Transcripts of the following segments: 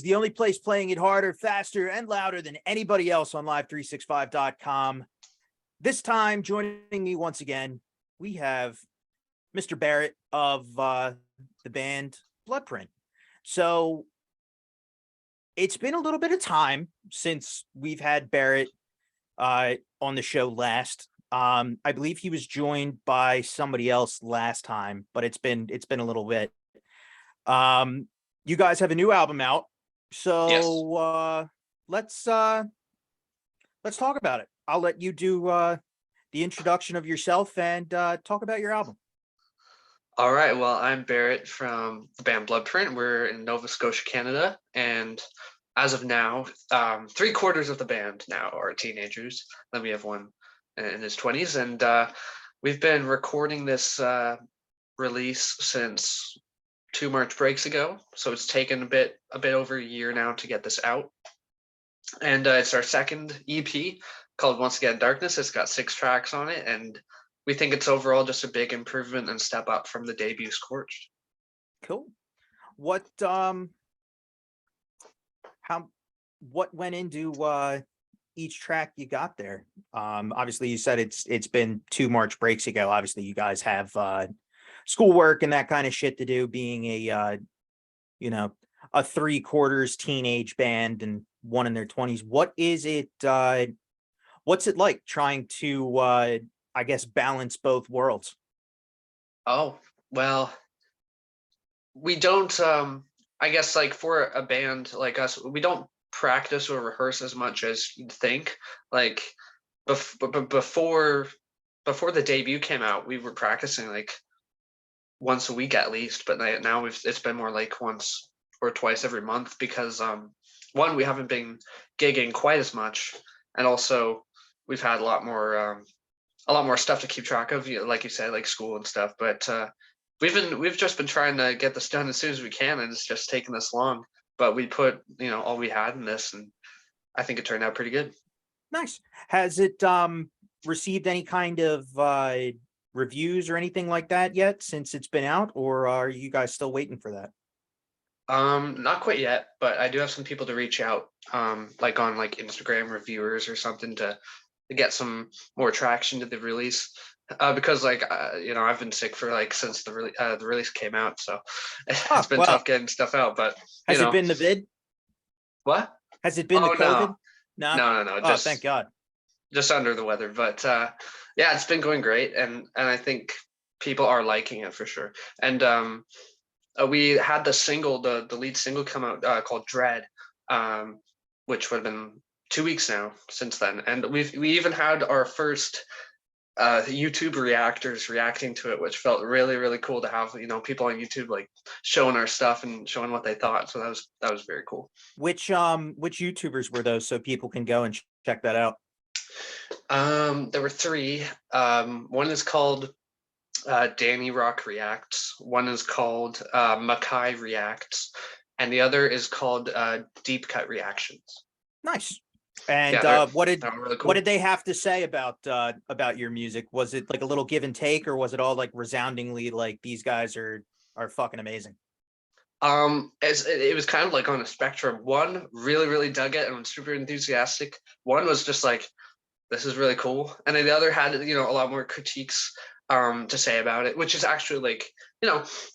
the only place playing it harder, faster, and louder than anybody else on live365.com. This time, joining me once again, we have Mr. Barrett of the band Bloodprint. So it's been a little bit of time since we've had Barrett on the show last. I believe he was joined by somebody else last time, but it's been a little bit. You guys have a new album out, so let's talk about it. I'll let you do the introduction of yourself and talk about your album. All right. Well, I'm Barrett from the band Bloodprint. We're in Nova Scotia, Canada, and as of now, 3/4 of the band now are teenagers. Then we have one in his 20s, and we've been recording this release since 2 March breaks ago. So it's taken a bit over a year now to get this out, and it's our second EP called Once Again Darkness. It's got 6 tracks on it, and we think it's overall just a big improvement and step up from the debut Scorched. Cool. What went into each track you got there? Obviously you said it's been 2 March breaks ago. Obviously you guys have schoolwork and that kind of shit to do, being a 3/4 teenage band and one in their 20s. What is it what's it like trying to I guess balance both worlds? Oh, well, we don't I guess, like, for a band like us, we don't practice or rehearse as much as you'd think. Like, before the debut came out, we were practicing like once a week at least, but now it's been more like once or twice every month, because one, we haven't been gigging quite as much, and also we've had a lot more stuff to keep track of, like you said, like school and stuff. But we've just been trying to get this done as soon as we can, and it's just taken this long. But we put all we had in this, and I think it turned out pretty good. Nice. Has it received any kind of reviews or anything like that yet since it's been out, or are you guys still waiting for that? Not quite yet, but I do have some people to reach out, like on like Instagram reviewers or something, to get some more traction to the release. Because I've been sick for since the release came out, so it's been tough getting stuff out. But has it been the vid? What? Has it been the COVID? No. Oh, thank God. Just under the weather, but yeah, it's been going great, and I think people are liking it for sure. And we had the lead single come out called Dread, which would have been 2 weeks now since then, and we even had our first YouTube reactors reacting to it, which felt really, really cool to have people on YouTube like showing our stuff and showing what they thought. So that was very cool. Which YouTubers were those, so people can go and check that out? There were 3. One is called Danny Rock Reacts, one is called Makai Reacts, and the other is called Deep Cut Reactions. Nice. And really cool. What did they have to say about your music? Was it like a little give and take, or was it all like resoundingly like these guys are fucking amazing? It was kind of like on a spectrum. One really, really dug it and was super enthusiastic. One was just like, this is really cool. And then the other had a lot more critiques to say about it, which is actually like,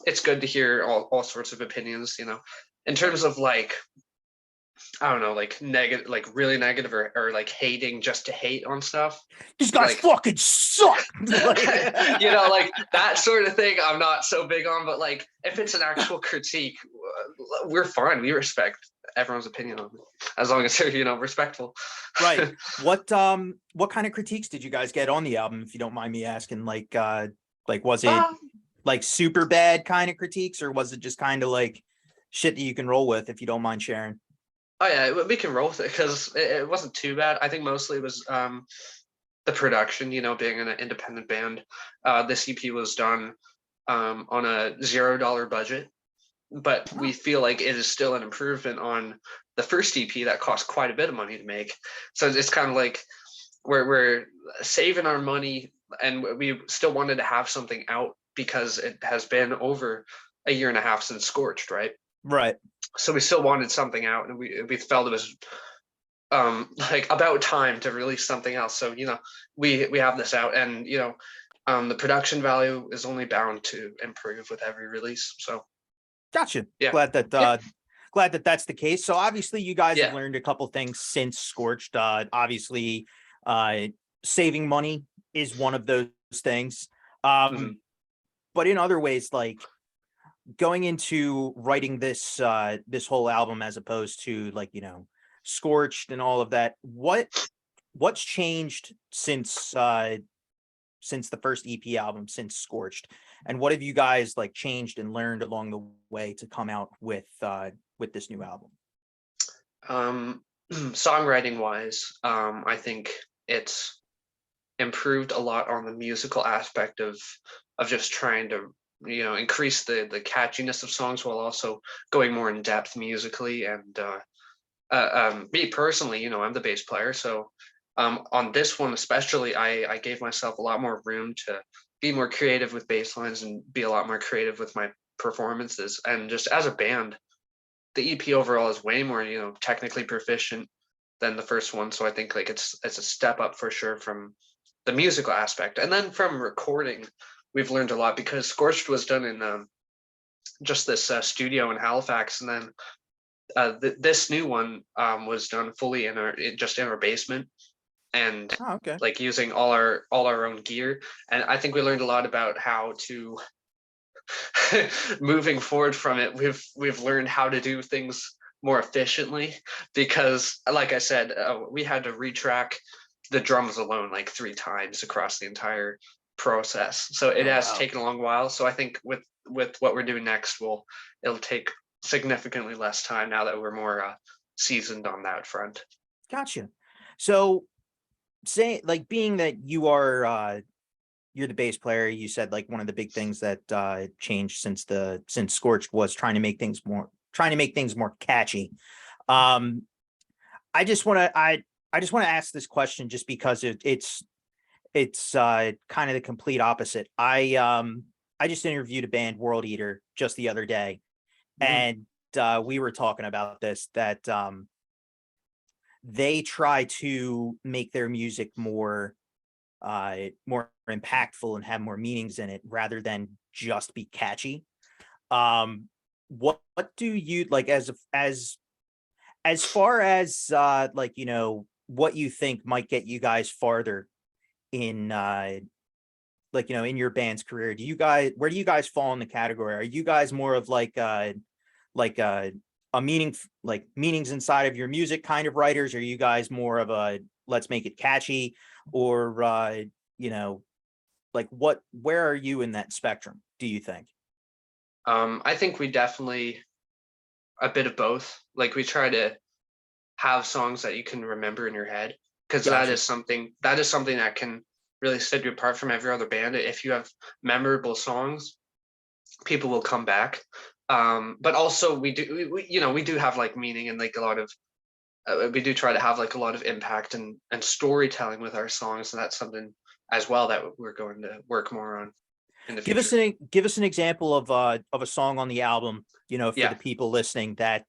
it's good to hear all sorts of opinions, in terms of like, I don't know, like negative, like really negative, or like hating just to hate on stuff. These guys fucking suck. Like that sort of thing I'm not so big on, but like if it's an actual critique, we're fine. We respect everyone's opinion on it, as long as they're, respectful. Right. What kind of critiques did you guys get on the album, if you don't mind me asking? Like was it like super bad kind of critiques, or was it just kind of like shit that you can roll with, if you don't mind sharing? Oh yeah, we can roll with it, because it wasn't too bad. I think mostly it was the production, being an independent band. This EP was done on a $0 budget, but we feel like it is still an improvement on the first EP that cost quite a bit of money to make. So it's kind of like we're saving our money, and we still wanted to have something out because it has been over a year and a half since Scorched, right? Right. So we still wanted something out, and we felt it was like about time to release something else. So we have this out, and the production value is only bound to improve with every release. So Gotcha. yeah, Glad that that's the case. So obviously you guys have yeah, learned a couple things since Scorched. Obviously, uh, saving money is one of those things. mhm. But in other ways, like going into writing this whole album as opposed to like, Scorched and all of that, what's changed since the first EP album, since Scorched, and what have you guys like changed and learned along the way to come out with this new album? Songwriting wise, I think it's improved a lot on the musical aspect of just trying to increase the catchiness of songs while also going more in depth musically. And me personally, I'm the bass player, so on this one especially, I gave myself a lot more room to be more creative with bass lines and be a lot more creative with my performances. And just as a band, the EP overall is way more technically proficient than the first one. So I think like it's a step up for sure from the musical aspect. And then from recording, we've learned a lot because Scorched was done in just this studio in Halifax, and then this new one was done fully just in our basement, and Oh, okay. like using all our own gear. And I think we learned a lot about how to moving forward from it. We've learned how to do things more efficiently, because like I said, we had to retrack the drums alone like 3 times across the entire process. So it Oh, has wow. taken a long while. So I think with what we're doing next, it'll take significantly less time now that we're more seasoned on that front. Gotcha. So say like being that you're the bass player, you said like one of the big things that changed since Scorched was trying to make things more catchy. Um I just want to ask this question just because it's kind of the complete opposite. I just interviewed a band, World Eater, just the other day, Mhm. and we were talking about this, that they try to make their music more impactful and have more meanings in it rather than just be catchy. What do you like as far as like, what you think might get you guys farther in like, in your band's career? Where do you guys fall in the category? Are you guys more of like a meanings inside of your music kind of writers? Are you guys more of a let's make it catchy? Or you know, like where are you in that spectrum, do you think? I think we definitely a bit of both. Like we try to have songs that you can remember in your head, because that Gotcha. is something that can really set you apart from every other band. If you have memorable songs, people will come back. But also we do have like meaning and like a lot of we do try to have like a lot of impact and storytelling with our songs, and that's something as well that we're going to work more on in the future. Give us an example of a song on the album, for Yeah. the people listening, that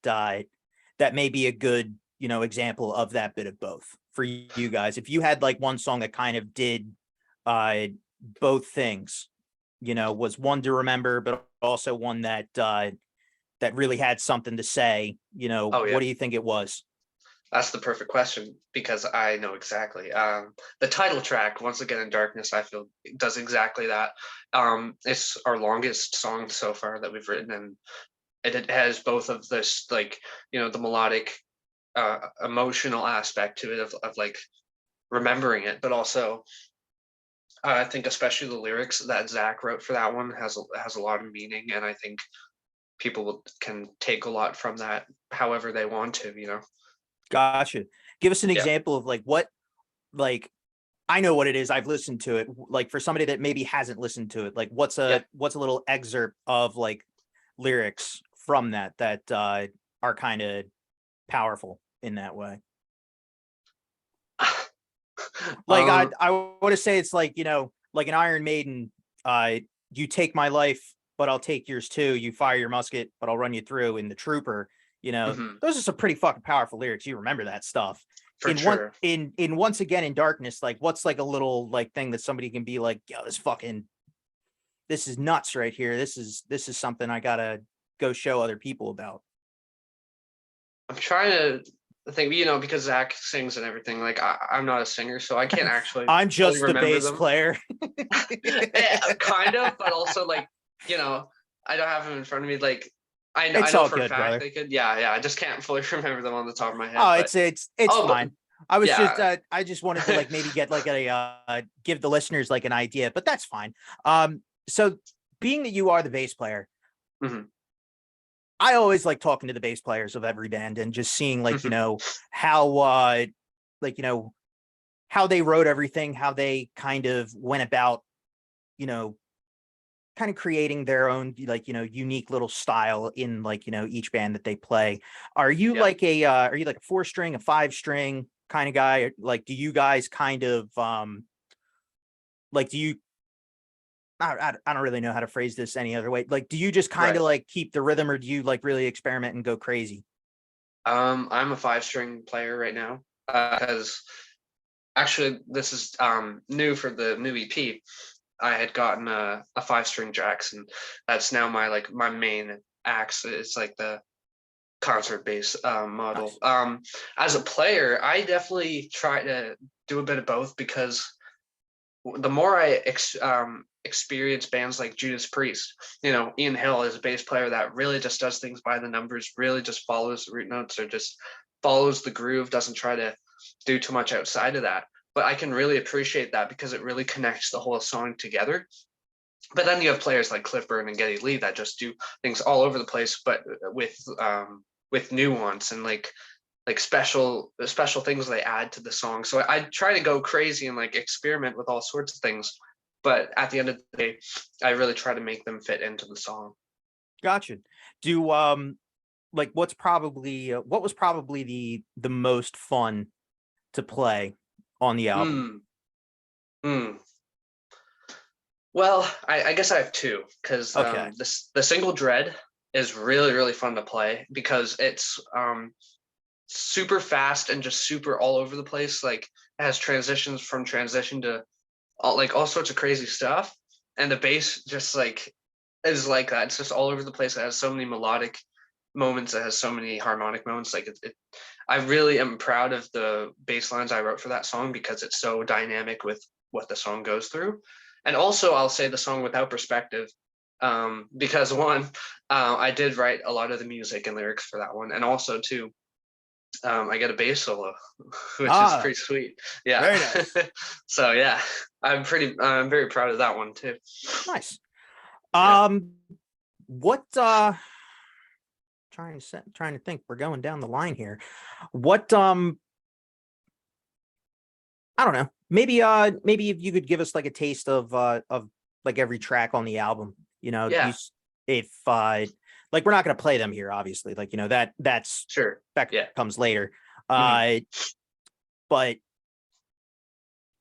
may be a good, example of that bit of both for you guys. If you had like one song that kind of did uh both things, was one to remember, but also one that really had something to say, Oh what yeah. do you think it was? That's the perfect question because I know exactly. The title track, Once Again in Darkness, I feel does exactly that. It's our longest song so far that we've written, and it has both of this, like, the melodic, emotional aspect to it of like remembering it, but also I think especially the lyrics that Zach wrote for that one has a lot of meaning, and I think can take a lot from that however they want to. Gotcha. Give us an Yeah. example of like I know what it is. I've listened to it. Like for somebody that maybe hasn't listened to it, like Yeah. what's a little excerpt of like lyrics from that are kind of powerful in that way. Like um I want to say it's like, like an Iron Maiden, uh, you take my life, but I'll take yours too. You fire your musket, but I'll run you through. In the Trooper, You know, Mhm. those are some pretty fucking powerful lyrics. You remember that stuff. For sure. In Once Again in Darkness, like what's like a little like thing that somebody can be like, yo, this is nuts right here. This is something I gotta go show other people about. I'm trying to think, because Zach sings and everything. Like I'm not a singer, so I can't actually I'm fully just the remember bass them. player. Yeah, kind of, but also like, I don't have them in front of me. Like I It's know all for a good, fact brother. they could. Yeah, yeah. I just can't fully remember them on the top of my head. Oh, But it's oh, but fine. I was just yeah. I just wanted to like maybe get like a give the listeners like an idea, but that's fine. So being that you are the bass player, Mhm. I always like talking to the bass players of every band and just seeing like, Mhm. how like, how they wrote everything, how they kind of went about, you know, kind of creating their own like, unique little style in like, each band that they play. Yeah. Are you like a 4-string, a 5-string kind of guy? Like, do you guys kind of like do you I don't really know how to phrase this any other way. Like, do you just kind Right. of like keep the rhythm or do you like really experiment and go crazy? I'm a 5-string player right now. Because actually this is new for the new EP. I had gotten a 5-string Jax, and that's now my main axe. It's like the concert bass model. Nice. As a player, I definitely try to do a bit of both, because the more I experience bands like Judas Priest, Ian Hill is a bass player that really just does things by the numbers, really just follows the root notes, or just follows the groove, doesn't try to do too much outside of that. But I can really appreciate that because it really connects the whole song together. But then you have players like Cliff Burton and Geddy Lee that just do things all over the place, but with nuance and like special things they add to the song. So I try to go crazy and like experiment with all sorts of things, but at the end of the day, I really try to make them fit into the song. Gotcha. Do like what was probably the most fun to play on the album? Hmm. Hmm. Well, I guess I have two, because Okay. the single Dread is really really fun to play because it's super fast and just super all over the place. Like it has transitions from transition to all sorts of crazy stuff, and the bass just like is like that. It's just all over the place. It has so many melodic moments. It has so many harmonic moments. Like I really am proud of the bass lines I wrote for that song because it's so dynamic with what the song goes through. And also, I'll say the song Without Perspective, because one, I did write a lot of the music and lyrics for that one, and also two, I get a bass solo, which is Ah, pretty sweet. Yeah. very nice. So yeah, I'm very proud of that one too. Nice. Yeah. Um, what trying to think. We're going down the line here. What I don't know. Maybe if you could give us like a taste of like every track on the album. Yeah. If like we're not gonna play them here, obviously. Like, Sure. that Yeah. comes later. Hmm. Uh but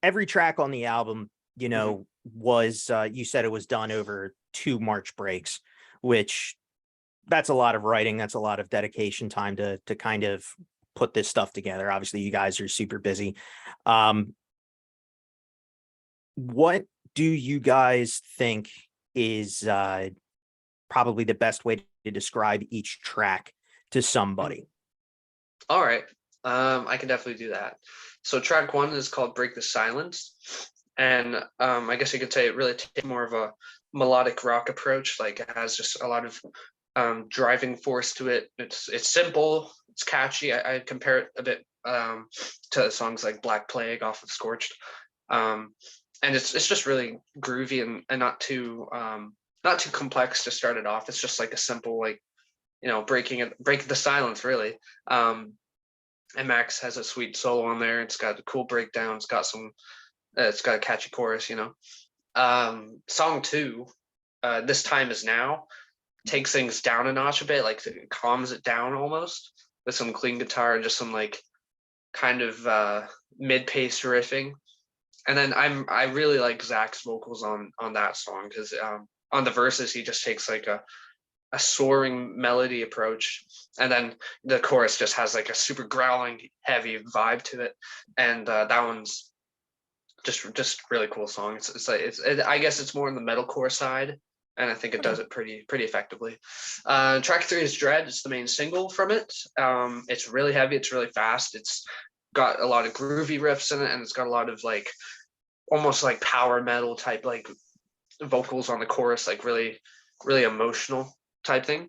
every track on the album, Hmm. was you said it was done over 2 March breaks, which that's a lot of writing, that's a lot of dedication time to kind of put this stuff together. Obviously, you guys are super busy. Um, what do you guys think is probably the best way to describe each track to somebody? All right. I can definitely do that. So track one is called Break the Silence. And I guess you could say it really takes more of a melodic rock approach. Like it has just a lot of driving force to it. It's simple, it's catchy. I compare it a bit to songs like Black Plague off of Scorched. Um, and it's just really groovy and not too complex to start it off. It's just like a simple like breaking the silence really. Um, and Max has a sweet solo on there. It's got a cool breakdown. It's got a catchy chorus. Song two, This Time Is Now, takes things down a notch a bit, like it calms it down almost with some clean guitar and just some like kind of mid-pace riffing. And then I really like Zach's vocals on that song because on the verses he just takes like a soaring melody approach, and then the chorus just has like a super growling, heavy vibe to it, and that one's just really cool song. It's like I guess it's more on the metalcore side, and I think it Okay. does it pretty effectively. Track 3 is Dread. It's the main single from it. It's really heavy. It's really fast. It's got a lot of groovy riffs in it, and it's got a lot of like almost like power metal type like vocals on the chorus, like really emotional type thing.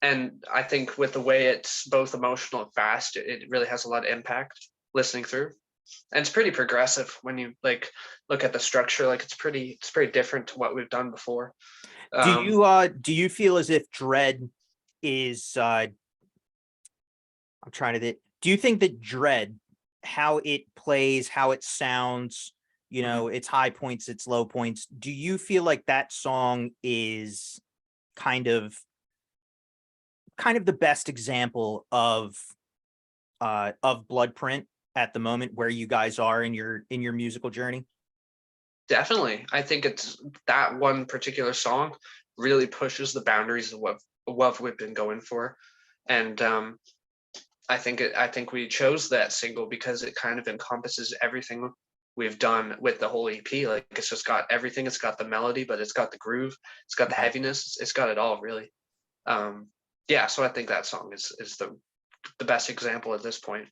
And I think with the way it's both emotional and fast, it really has a lot of impact listening through. And it's pretty progressive when you like look at the structure. Like it's pretty different to what we've done before. Do you feel as if Dread is I'm trying to think. Do you think that Dread, how it plays, how it sounds, you Mhm. know, its high points, its low points, do you feel like that song is kind of the best example of Bloodprint at the moment where you guys are in your musical journey? Definitely, I think it's that one particular song really pushes the boundaries of what we've been going for, and I think we chose that single because it kind of encompasses everything we've done with the whole EP. Like it's just got everything. It's got the melody, but it's got the groove. It's got the Right. heaviness. It's got it all really. Yeah, so I think that song is the best example at this point.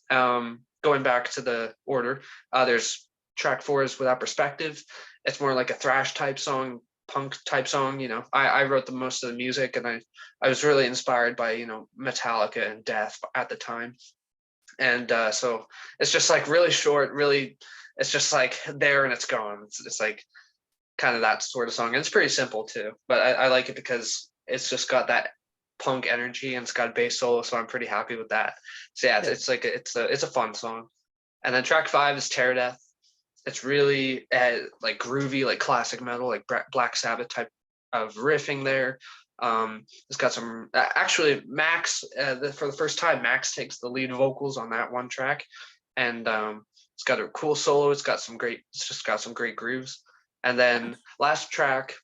Going back to the order, there's track 4 is Without Perspective. It's more like a thrash type song, punk type song. You know, I wrote the most of the music, and I was really inspired by Metallica and Death at the time, and so it's just like really short, really. It's just like there and it's gone. It's like kind of that sort of song, and it's pretty simple too. But I like it because it's just got that punk energy and it's got a bass solo, so I'm pretty happy with that. So yeah, Yeah. it's a fun song. And then track 5 is Tear Death. It's really like groovy, like classic metal, like Black Sabbath type of riffing there. It's got some actually Max for the first time Max takes the lead vocals on that one track, and it's got a cool solo. It's just got some great grooves. And then last track,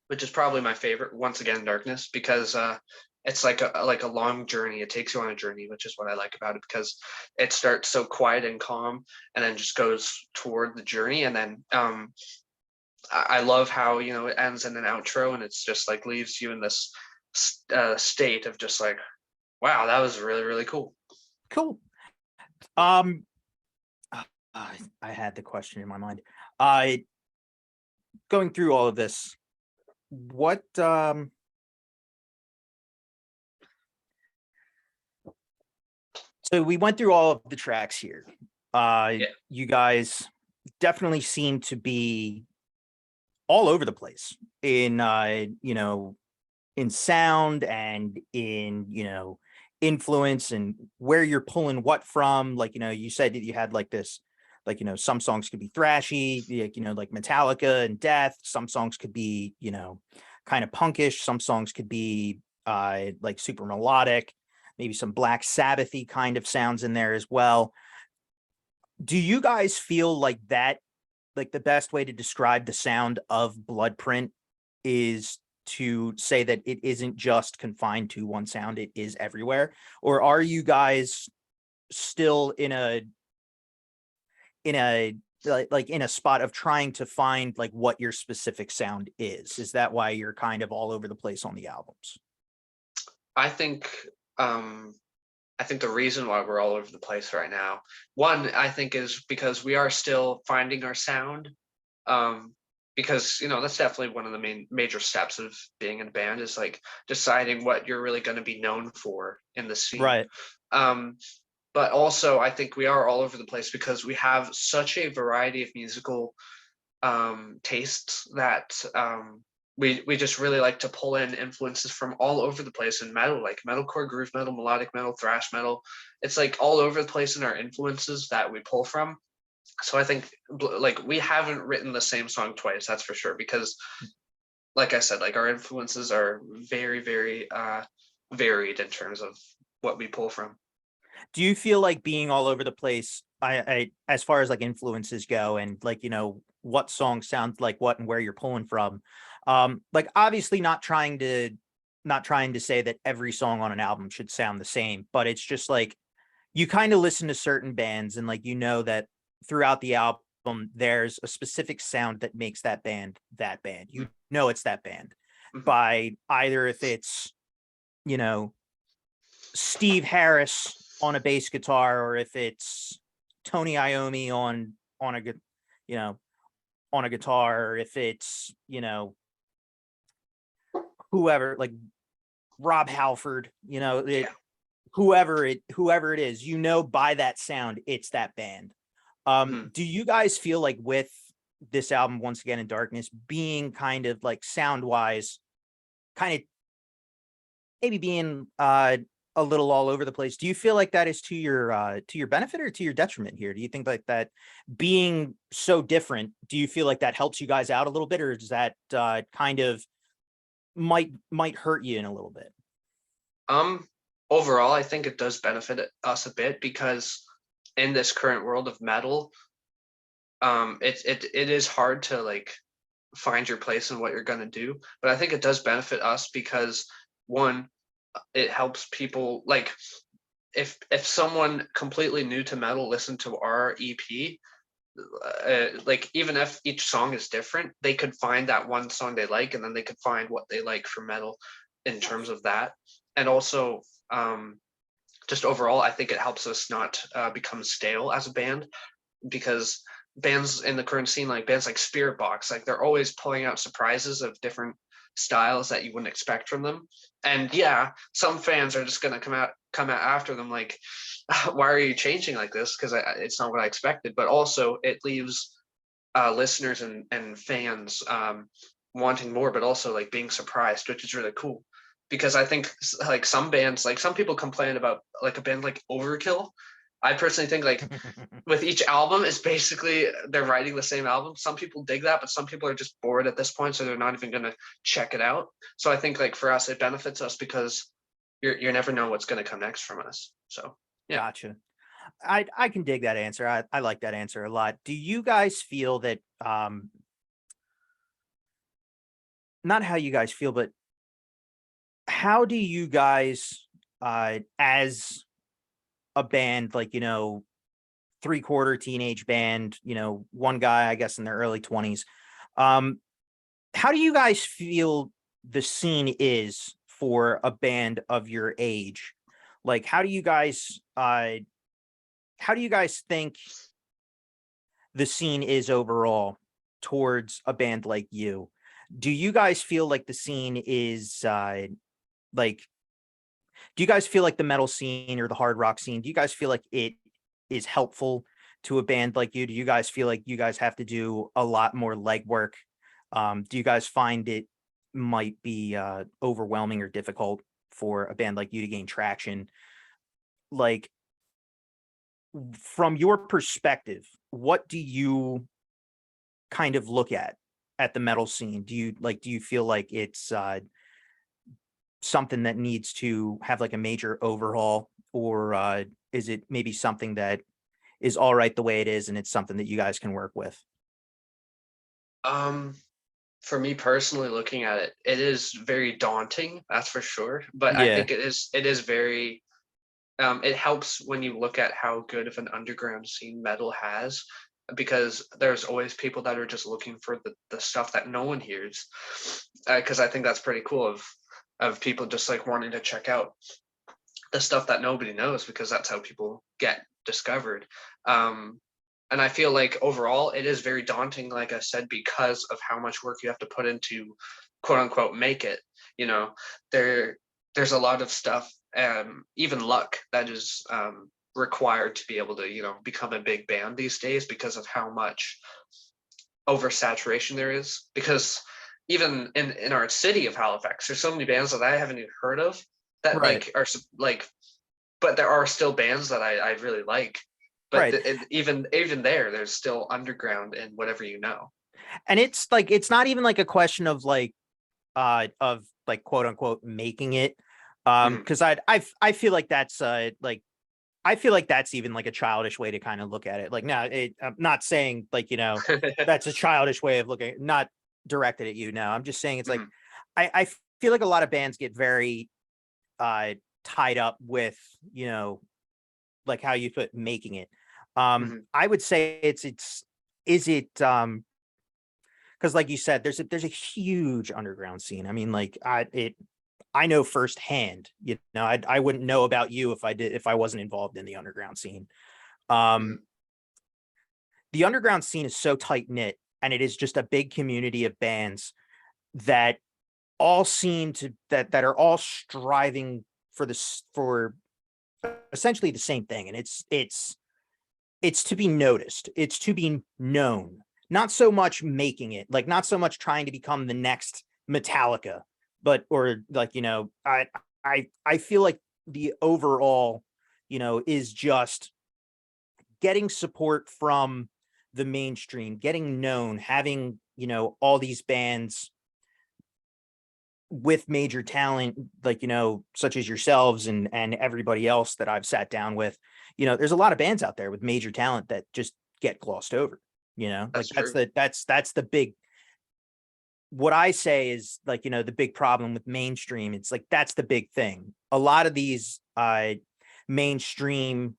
which is probably my favorite, once again Darkness, because it's like a long journey. It takes you on a journey, which is what I like about it, because it starts so quiet and calm and then just goes toward the journey. And then I love how it ends in an outro, and it's just like leaves you in this state of just like, wow, that was really really cool. Cool. Um I had the question in my mind. I Going through all of this, what so we went through all of the tracks here. Yeah. You guys definitely seem to be all over the place in in sound and in influence and where you're pulling what from. Like, you said that you had like this, like, some songs could be thrashy, like, like Metallica and Death. Some songs could be, kind of punkish. Some songs could be like super melodic, maybe some Black Sabbathy kind of sounds in there as well. Do you guys feel like that, like the best way to describe the sound of Bloodprint is to say that it isn't just confined to one sound, it is everywhere? Or are you guys still in a like in a spot of trying to find like what your specific sound is? Is that why you're kind of all over the place on the albums? I think um I think the reason why we're all over the place right now, one, I think, is because we are still finding our sound. Um, because that's definitely one of the major steps of being in a band, is like deciding what you're really going to be known for in the scene. Right. Um, but also, I think we are all over the place because we have such a variety of musical tastes that we just really like to pull in influences from all over the place in metal, like metalcore, groove metal, melodic metal, thrash metal. It's like all over the place in our influences that we pull from. So I think like we haven't written the same song twice, that's for sure, because like I said, like our influences are very varied in terms of what we pull from. Do you feel like being all over the place, as far as like influences go, and like, what songs sound like what and where you're pulling from, like obviously not trying to not trying to say that every song on an album should sound the same, but it's just like you kind of listen to certain bands and like that throughout the album there's a specific sound that makes that band that band. You know it's that band Mhm. by either if it's you know Steve Harris on a bass guitar or if it's Tony Iommi on a you know on a guitar or if it's whoever like Rob Halford, Yeah. whoever it is, by that sound, it's that band. Mhm. Do you guys feel like with this album, Once Again in Darkness, being kind of like sound wise, kind of maybe being a little all over the place, do you feel like that is to your benefit or to your detriment here? Do you think like that being so different, do you feel like that helps you guys out a little bit, or does that kind of might hurt you in a little bit? Um, Overall, I think it does benefit us a bit because in this current world of metal, it is hard to like find your place in what you're gonna do. But I think it does benefit us because one, it helps people like if someone completely new to metal listened to our EP, like even if each song is different, they could find that one song they like, and then they could find what they like for metal in terms of that. And also, just overall, I think it helps us not become stale as a band because bands in the current scene, like bands like Spirit Box, like they're always pulling out surprises of different styles that you wouldn't expect from them. And yeah, some fans are just gonna come out after them like, why are you changing like this? Because it's not what I expected. But also, it leaves listeners and fans wanting more, but also like being surprised, which is really cool. Because I think like some bands, like some people complain about like a band like Overkill. I personally think like with each album is basically they're writing the same album. Some people dig that, but some people are just bored at this point, so they're not even gonna check it out. So I think like for us, it benefits us because you never know what's gonna come next from us. So yeah. Gotcha. I can dig that answer. I like that answer a lot. Do you guys feel that not how you guys feel, but how do you guys as a band, like, three-quarter teenage band, one guy, I guess, in their early 20s. Um, how do you guys feel the scene is for a band of your age? Like, how do you guys think the scene is overall towards a band like you? Do you guys feel like the scene is like do you guys feel like the metal scene or the hard rock scene, do you guys feel like it is helpful to a band like you? Do you guys feel like you guys have to do a lot more legwork? Do you guys find it might be overwhelming or difficult for a band like you to gain traction? Like, from your perspective, what do you kind of look at the metal scene? Do you feel like it's something that needs to have like a major overhaul, or is it maybe something that is all right the way it is and it's something that you guys can work with? Um, for me personally, looking at it, it is very daunting, that's for sure. But I Yeah, think it is very it helps when you look at how good of an underground scene metal has, because there's always people that are just looking for the stuff that no one hears. Because I think that's pretty cool of people just like wanting to check out the stuff that nobody knows because that's how people get discovered. Um, and I feel like overall it is very daunting, like I said, because of how much work you have to put into quote unquote make it. You know, there there's a lot of stuff, even luck that is required to be able to, become a big band these days because of how much oversaturation there is. Because even in our city of Halifax, there's so many bands that I haven't even heard of that right, like are like, but there are still bands that I really like. But right. even there's still underground in whatever you know. And it's like it's not even like a question of like quote unquote making it. Mhm. Because I feel like that's like I feel like that's even like a childish way to kind of look at it. Like, now, I'm not saying like, that's a childish way of looking, not directed at you. Now, I'm just saying it's like, Mhm. I feel like a lot of bands get very tied up with, like how you put making it. Mhm. I would say is it because like you said, there's a huge underground scene. I mean, like I know firsthand, I wouldn't know about you if I wasn't involved in the underground scene. Um, Mhm. the underground scene is so tight knit, and it is just a big community of bands that all seem to that are all striving for this for essentially the same thing, and it's to be noticed, it's to be known, not so much making it, like not so much trying to become the next Metallica, but or like I feel like the overall is just getting support from the mainstream, getting known, having all these bands with major talent, like such as yourselves and everybody else that I've sat down with. There's a lot of bands out there with major talent that just get glossed over. Like That's true. that's the big, what I say is, like, the big problem with mainstream. It's like that's the big thing. A lot of these mainstream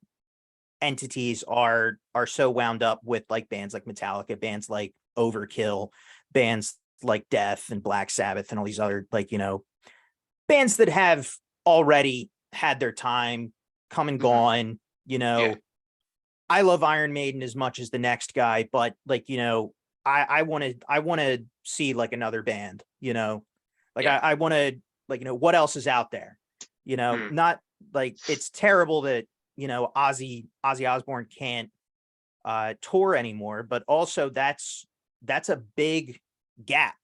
entities are so wound up with like bands like Metallica, bands like Overkill, bands like Death and Black Sabbath and all these other, like, bands that have already had their time, come and Mhm. gone. You Yeah, know, I love Iron Maiden as much as the next guy, but like, I want to see like another band, like yeah. I want to, like, what else is out there, Mhm. not like it's terrible that, Ozzy Osbourne can't tour anymore, but also that's a big gap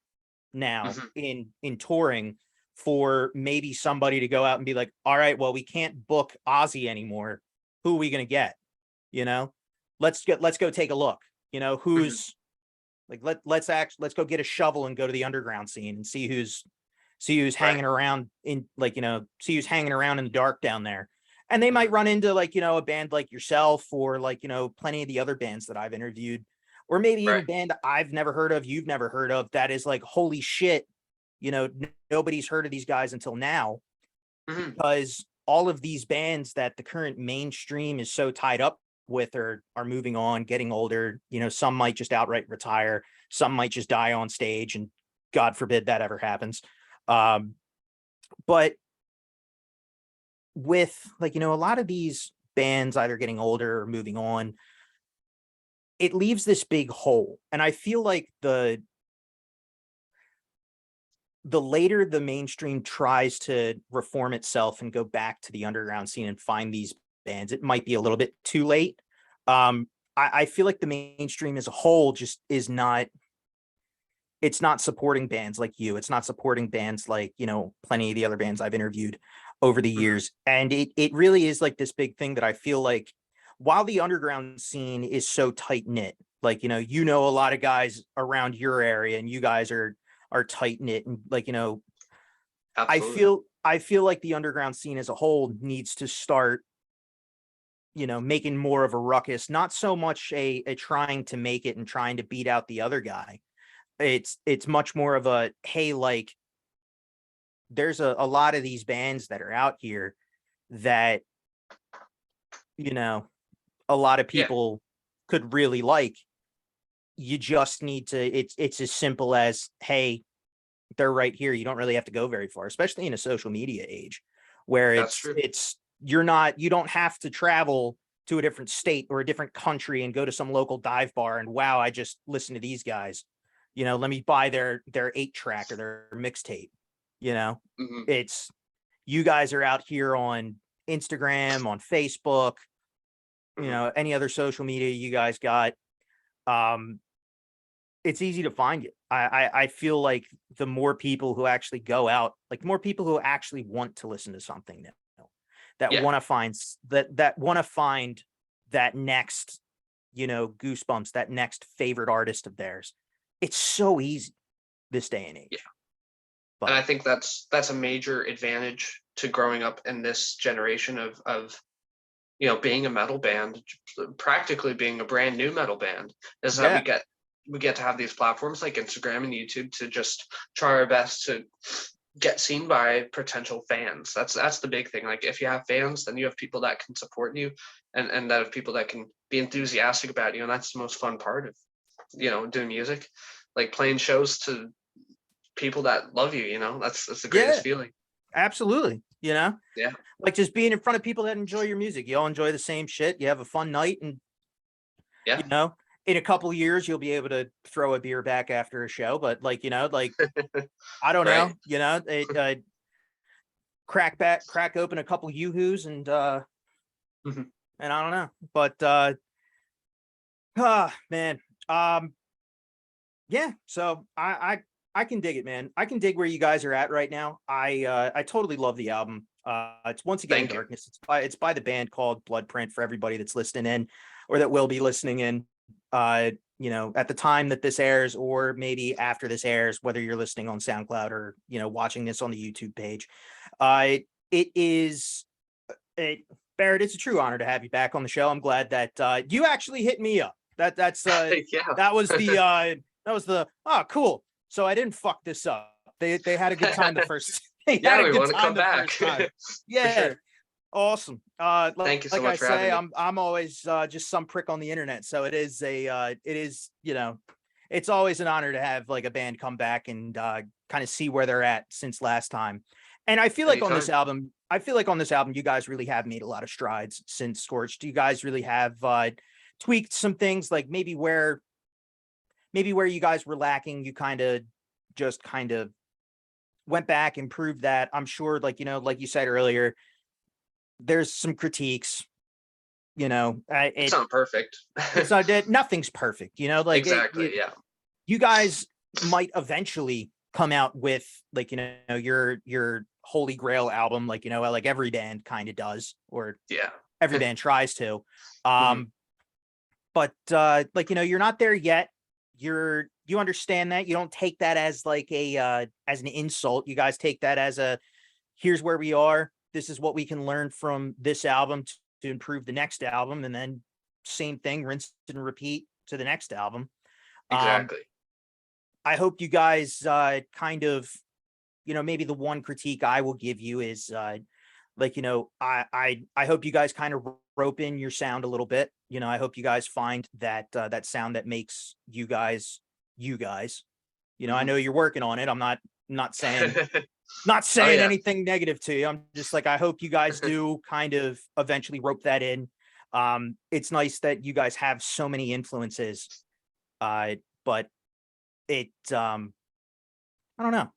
now Mhm. in touring for maybe somebody to go out and be like, all right, well, we can't book Ozzy anymore. Who are we going to get? You know, let's go take a look. Mhm. Who's like, let's go get a shovel and go to the underground scene and see who's Right. hanging around in, like, see who's hanging around in the dark down there. And they might Mhm. run into, like, a band like yourself, or like, plenty of the other bands that I've interviewed, or maybe even a Right. band I've never heard of, you've never heard of, that is like, holy shit, nobody's heard of these guys until now, Mhm. because all of these bands that the current mainstream is so tied up with are moving on, getting older. Some might just outright retire, some might just die on stage, and God forbid that ever happens. Um, but with, like, a lot of these bands either getting older or moving on, it leaves this big hole. And I feel like the later the mainstream tries to reform itself and go back to the underground scene and find these bands, it might be a little bit too late. Um, I feel like the mainstream as a whole just is not, it's not supporting bands like you. It's not supporting bands like, plenty of the other bands I've interviewed over the Mhm. years. And it really is like this big thing that I feel like, while the underground scene is so tight knit, like, a lot of guys around your area, and you guys are tight knit, and like, I Absolutely. feel I feel like the underground scene as a whole needs to start, making more of a ruckus, not so much a trying to make it and trying to beat out the other guy. It's much more of a, hey, like, there's a lot of these bands that are out here that, you know a lot of Yeah, people could really like. You just need to, it's as simple as, hey, they're right here. You don't really have to go very far, especially in a social media age, where that's true. you don't have to travel to a different state or a different country and go to some local dive bar and, wow, I just listened to these guys. Let me buy their 8-track or their mixtape. You know, Mhm. it's you guys are out here on Instagram, on Facebook, Mhm. any other social media you guys got. Um, it's easy to find it. I feel like the more people who actually go out, like the more people who actually want to listen to something now, that Yeah, want to find that want to find that next, goosebumps, that next favorite artist of theirs. It's so easy this day and yeah. age. And I But think that's a major advantage to growing up in this generation of being a metal band, practically being a brand new metal band, is that we yeah, get we get to have these platforms like Instagram and YouTube to just try our best to get seen by potential fans. That's the big thing. Like if you have fans, then you have people that can support you, and that have people that can be enthusiastic about you, and that's the most fun part of doing music, like playing shows to people that love you. That's the greatest Yeah, feeling. absolutely. Yeah, Like just being in front of people that enjoy your music. You all enjoy the same shit. You have a fun night, and yeah. in a couple of years you'll be able to throw a beer back after a show. But like I don't Right. know, crack open a couple yoo-hoos and Mhm. I don't know. But man. Yeah, so I can dig it, man. I can dig where you guys are at right now. I totally love the album. It's Once Again in Thank you. Darkness. It's by the band called Bloodprint for everybody that's listening in or that will be listening in. At the time that this airs, or maybe after this airs, whether you're listening on SoundCloud or watching this on the YouTube page. It is it Barrett, it's a true honor to have you back on the show. I'm glad that you actually hit me up. That's Yeah. that was the oh cool. So I didn't fuck this up. They had a good time the first they had Yeah, a we good want to time come the back. first time. For Yeah, sure. awesome. Thank you so Like I much for having say, me. I'm always just some prick on the internet. So it's always an honor to have like a band come back and kind of see where they're at since last time. And Anytime. I feel like on this album, you guys really have made a lot of strides since Scorched. You guys really have tweaked some things, like maybe where you guys were lacking, you kind of went back, improved that. I'm sure, like you said earlier, there's some critiques. It's not perfect. It's not that nothing's perfect. Exactly. Yeah. You guys might eventually come out with your holy grail album, like every band kind of does, or Yeah. every band tries to. Mhm. But you're not there yet. You understand that. You don't take that as like as an insult. You guys take that as here's where we are. This is what we can learn from this album to improve the next album, and then same thing, rinse and repeat to the next album. Um, Exactly. I hope you guys kind of, maybe the one critique I will give you is I hope you guys kind of rope in your sound a little bit. I hope you guys find that sound that makes you guys you guys. I Mhm. know you're working on it. I'm not saying Oh yeah. anything negative to you. I'm just like, I hope you guys do kind of eventually rope that in. It's nice that you guys have so many influences. But it I don't know.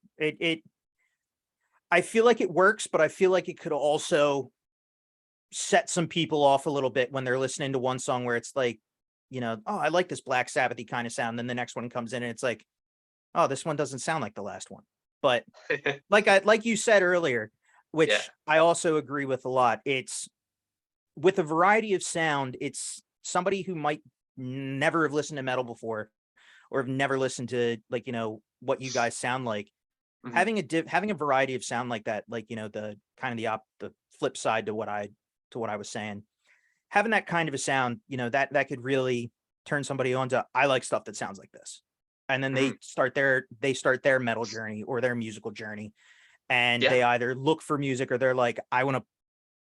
I feel like it works, but I feel like it could also set some people off a little bit when they're listening to one song where it's like, oh, I like this Black Sabbathy kind of sound. Then the next one comes in and it's like, oh, this one doesn't sound like the last one. But like you said earlier, Yeah. which I also agree with a lot, it's with a variety of sound, it's somebody who might never have listened to metal before or have never listened to what you guys sound like. Mhm. Having a variety of sound like that, the kind of the flip side to what I was saying, having that kind of a sound, that could really turn somebody on to, I like stuff that sounds like this. And then Mhm. they start their metal journey or their musical journey, and Yeah. they either look for music or they're like, I want to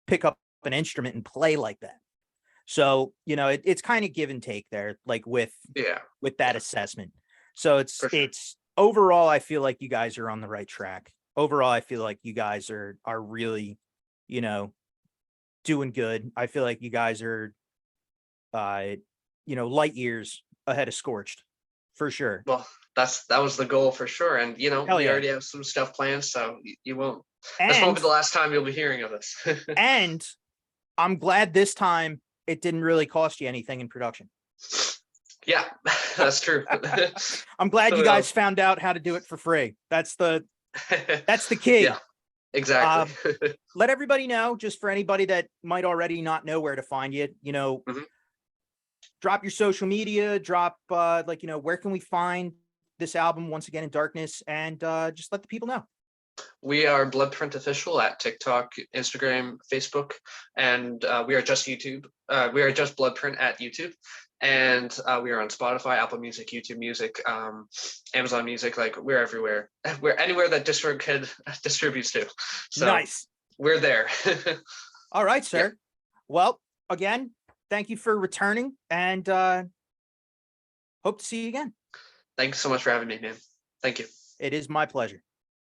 pick up an instrument and play like that. So, it's kind of give and take there, like Yeah. with that Yeah. assessment. So For sure. it's overall, I feel like you guys are on the right track. Overall, I feel like you guys are really, you know, doing good. I feel like you guys are uh, light years ahead of Scorched, for sure. Well, that was the goal for sure, and Hell we yeah. already have some stuff planned, so you won't. This won't be And the last time you'll be hearing of us. and I'm glad this time it didn't really cost you anything in production. Yeah, that's true. I'm glad you Well, guys found out how to do it for free. That's the key. yeah, exactly. Um, let everybody know, just for anybody that might already not know where to find you, Mhm. drop your social media, drop where can we find this album, Once Again in Darkness, and just let the people know. We are Bloodprint Official at TikTok, Instagram, Facebook, and we are just YouTube. We are just Bloodprint at YouTube, and we are on Spotify, Apple Music, YouTube Music, Amazon Music. Like we're everywhere. We're anywhere that DistroKid distributes to. So Nice. we're there. All right, sir. Yeah. Well, again, thank you for returning, and hope to see you again. Thanks so much for having me, man. Thank you. It is my pleasure.